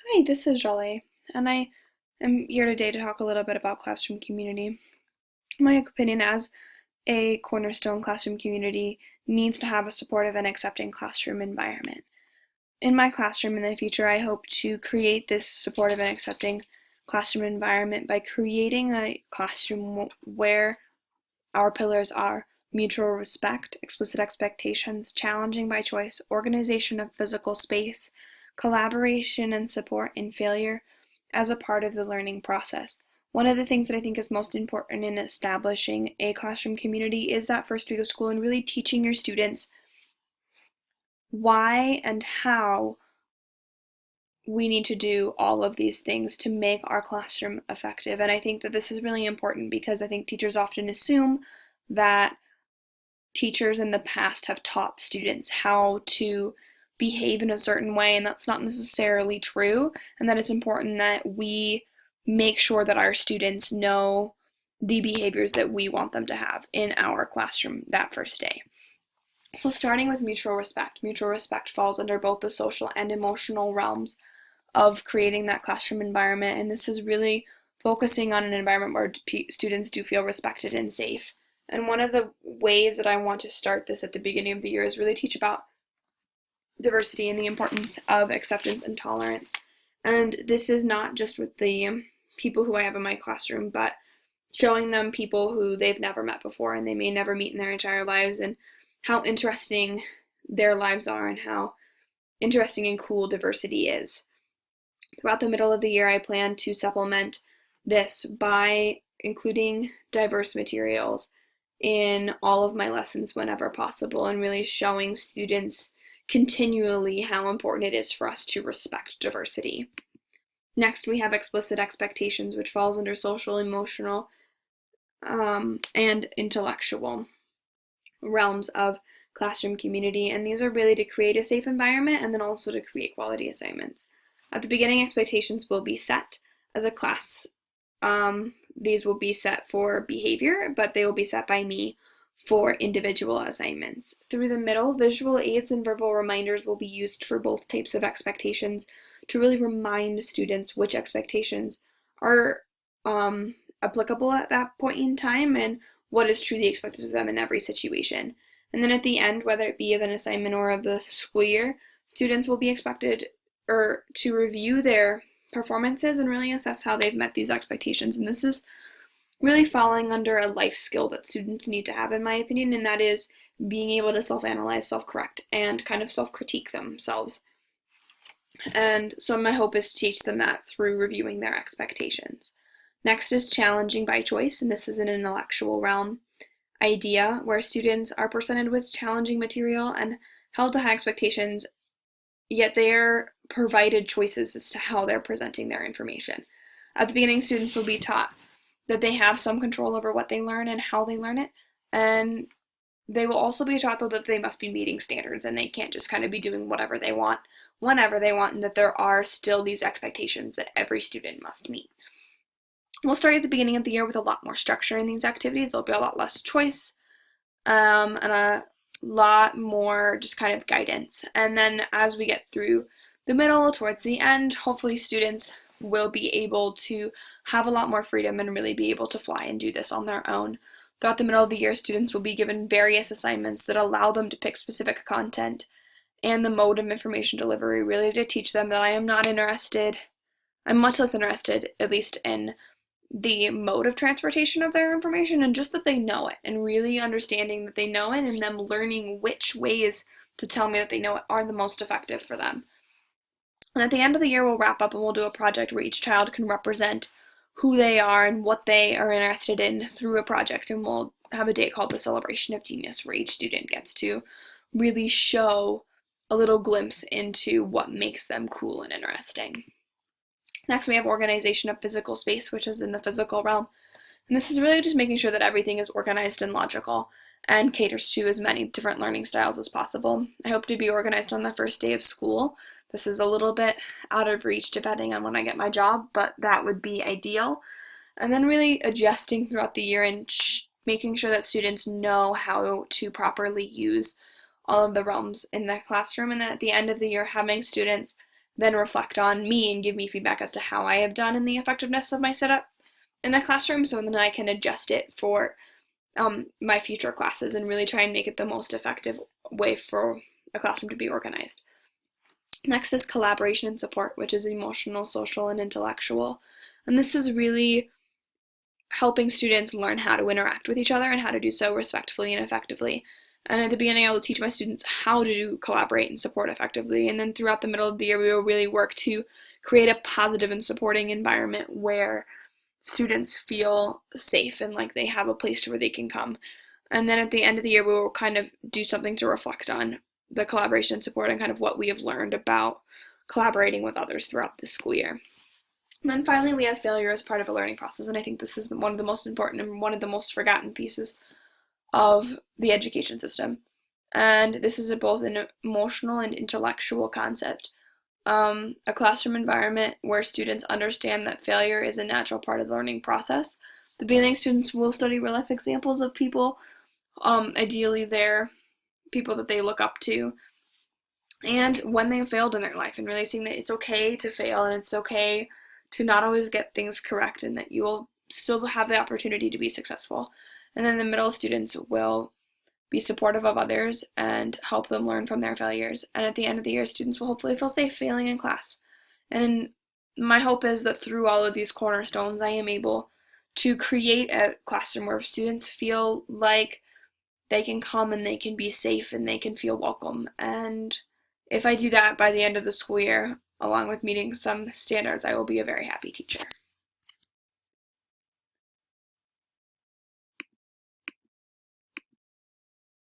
Hi, this is Jolly, and I am here today to talk a little bit about classroom community. My opinion as a cornerstone classroom community needs to have a supportive and accepting classroom environment. In my classroom in the future, I hope to create this supportive and accepting classroom environment by creating a classroom where our pillars are mutual respect, explicit expectations, challenging by choice, organization of physical space, collaboration and support in failure as a part of the learning process. One of the things that I think is most important in establishing a classroom community is that first week of school and really teaching your students why and how we need to do all of these things to make our classroom effective. And I think that this is really important because I think teachers often assume that teachers in the past have taught students how to behave in a certain way, and that's not necessarily true, and that it's important that we make sure that our students know the behaviors that we want them to have in our classroom that first day. So starting with mutual respect falls under both the social and emotional realms of creating that classroom environment, and this is really focusing on an environment where students do feel respected and safe. And one of the ways that I want to start this at the beginning of the year is really teach about diversity and the importance of acceptance and tolerance. And this is not just with the people who I have in my classroom, but showing them people who they've never met before and they may never meet in their entire lives, and how interesting their lives are and how interesting and cool diversity is. Throughout the middle of the year, I plan to supplement this by including diverse materials in all of my lessons whenever possible, and really showing students continually how important it is for us to respect diversity. Next, we have explicit expectations, which falls under social, emotional, and intellectual realms of classroom community, and these are really to create a safe environment and then also to create quality assignments. At the beginning, expectations will be set as a class. These will be set for behavior, but they will be set by me for individual assignments. Through the middle, visual aids and verbal reminders will be used for both types of expectations to really remind students which expectations are applicable at that point in time and what is truly expected of them in every situation. And then at the end, whether it be of an assignment or of the school year, students will be expected to review their performances and really assess how they've met these expectations. And this is really falling under a life skill that students need to have, in my opinion, and that is being able to self-analyze, self-correct, and kind of self-critique themselves. And so my hope is to teach them that through reviewing their expectations. Next is challenging by choice, and this is an intellectual realm idea where students are presented with challenging material and held to high expectations, yet they're provided choices as to how they're presenting their information. At the beginning, students will be taught that they have some control over what they learn and how they learn it, and they will also be taught though that they must be meeting standards and they can't just kind of be doing whatever they want whenever they want, and that there are still these expectations that every student must meet. We'll start at the beginning of the year with a lot more structure in these activities. There'll be a lot less choice and a lot more just kind of guidance. And then as we get through the middle towards the end, hopefully students will be able to have a lot more freedom and really be able to fly and do this on their own. Throughout the middle of the year, students will be given various assignments that allow them to pick specific content and the mode of information delivery, really to teach them that I'm much less interested, at least in the mode of transportation of their information, and just that they know it, and really understanding that they know it and them learning which ways to tell me that they know it are the most effective for them. And at the end of the year, we'll wrap up and we'll do a project where each child can represent who they are and what they are interested in through a project, and we'll have a day called the Celebration of Genius where each student gets to really show a little glimpse into what makes them cool and interesting. Next, we have organization of physical space, which is in the physical realm. And this is really just making sure that everything is organized and logical and caters to as many different learning styles as possible. I hope to be organized on the first day of school. This is a little bit out of reach depending on when I get my job, but that would be ideal. And then really adjusting throughout the year and making sure that students know how to properly use all of the realms in the classroom, and then at the end of the year having students then reflect on me and give me feedback as to how I have done and the effectiveness of my setup in the classroom, so then I can adjust it for my future classes and really try and make it the most effective way for a classroom to be organized. Next is collaboration and support, which is emotional, social, and intellectual. And this is really helping students learn how to interact with each other and how to do so respectfully and effectively. And at the beginning, I will teach my students how to collaborate and support effectively. And then throughout the middle of the year, we will really work to create a positive and supporting environment where students feel safe and like they have a place to where they can come. And then at the end of the year, we will kind of do something to reflect on the collaboration and support and kind of what we have learned about collaborating with others throughout the school year. And then finally, we have failure as part of a learning process, and I think this is one of the most important and one of the most forgotten pieces of the education system. And this is both an emotional and intellectual concept. A classroom environment where students understand that failure is a natural part of the learning process. The beginning students will study real life examples of people, ideally they're people that they look up to, and when they failed in their life, and really seeing that it's okay to fail and it's okay to not always get things correct and that you will still have the opportunity to be successful. And then the middle students will be supportive of others and help them learn from their failures. And at the end of the year, students will hopefully feel safe failing in class. And my hope is that through all of these cornerstones, I am able to create a classroom where students feel like they can come and they can be safe and they can feel welcome. And if I do that by the end of the school year, along with meeting some standards, I will be a very happy teacher.